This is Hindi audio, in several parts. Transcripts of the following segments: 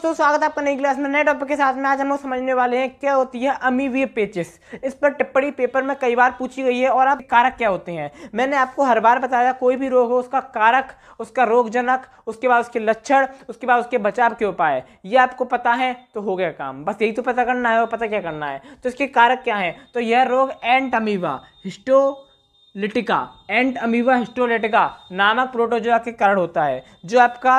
दोस्तों, स्वागत है आपका नई क्लास में नए टॉपिक के साथ में। आज हम लोग समझने वाले हैं क्या होती है अमीबीय पेचिस। इस पर टिप्पणी पेपर में कई बार पूछी गई है। और आप कारक क्या होते हैं मैंने आपको हर बार बताया, कोई भी रोग हो उसका कारक, उसका रोगजनक, उसके बाद उसके लक्षण, उसके बाद उसके बचाव के उपाय, ये आपको पता है तो हो गया काम। बस यही तो पता करना है। और पता क्या करना है तो इसके कारक क्या है। तो यह रोग एंट अमीबा हिस्टोलिटिका नामक प्रोटोजोआ के कारण होता है। जो आपका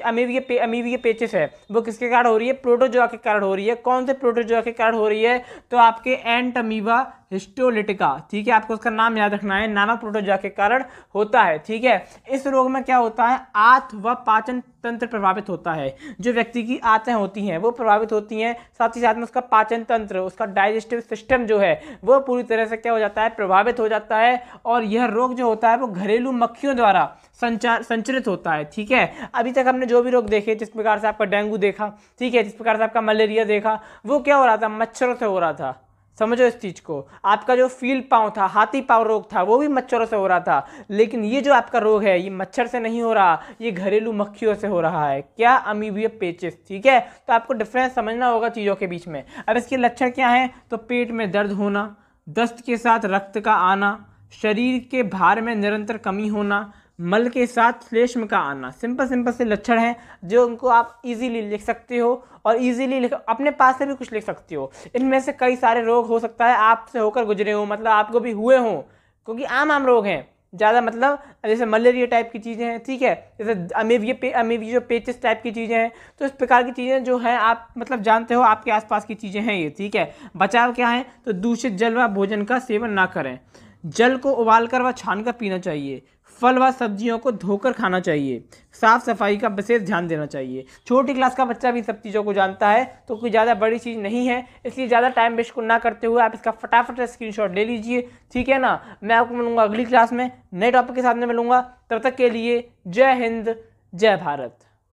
अमीबीय पेचिस है वो किसके कारण हो रही है? प्रोटोजोआ के कारण हो रही है। कौन से प्रोटोजोआ के कारण हो रही है? तो आपके एंट अमीबा हिस्टोलिटिका, ठीक है, आपको उसका नाम याद रखना है, नामक प्रोटोजोआ के कारण होता है। ठीक है, इस रोग में क्या होता है, आंत व पाचन तंत्र प्रभावित होता है। जो व्यक्ति की आंतें होती हैं वो प्रभावित होती हैं, साथ ही साथ में उसका पाचन तंत्र, उसका डाइजेस्टिव सिस्टम जो है वो पूरी तरह से क्या हो जाता है, प्रभावित हो जाता है। और यह रोग जो होता है वो घरेलू मक्खियों द्वारा संचरित होता है। ठीक है, अभी तक हमने जो भी रोग देखे, जिस प्रकार से आपका डेंगू देखा, ठीक है, जिस प्रकार से आपका मलेरिया देखा, वो क्या हो रहा था, मच्छरों से हो रहा था। समझो इस चीज को। आपका जो फील पाँव था, हाथी पाँव रोग था, वो भी मच्छरों से हो रहा था। लेकिन ये जो आपका रोग है ये मच्छर से नहीं हो रहा, ये घरेलू मक्खियों से हो रहा है। क्या? अमीबिया पेचिस। ठीक है, तो आपको डिफरेंस समझना होगा चीज़ों के बीच में। अब इसके लक्षण क्या हैं? तो पेट में दर्द होना, दस्त के साथ रक्त का आना, शरीर के भार में निरंतर कमी होना, मल के साथ श्लेष्म का आना। सिंपल से लक्षण हैं जो उनको आप इजीली लिख सकते हो और इजीली अपने पास से भी कुछ लिख सकते हो। इनमें से कई सारे रोग हो सकता है आपसे होकर गुजरे हो, मतलब आपको भी हुए हों, क्योंकि आम रोग हैं ज़्यादा, मतलब जैसे मलेरिया टाइप की चीज़ें हैं, ठीक है, जैसे अमीबिया जो पेचिस टाइप की चीज़ें हैं। तो इस प्रकार की चीज़ें जो हैं आप मतलब जानते हो, आपके आसपास की चीज़ें हैं ये। ठीक है, बचाव क्या है? तो दूषित जल व भोजन का सेवन ना करें, जल को उबालकर व छानकर पीना चाहिए, फल व सब्जियों को धोकर खाना चाहिए, साफ सफाई का विशेष ध्यान देना चाहिए। छोटी क्लास का बच्चा भी सब चीज़ों को जानता है, तो कोई ज़्यादा बड़ी चीज़ नहीं है, इसलिए ज़्यादा टाइम वेस्ट को ना करते हुए आप इसका फटाफट स्क्रीनशॉट ले लीजिए। ठीक है ना, मैं आपको मिलूंगा अगली क्लास में नए टॉपिक के साथ में मिलूंगा। तब तक के लिए जय हिंद, जय भारत।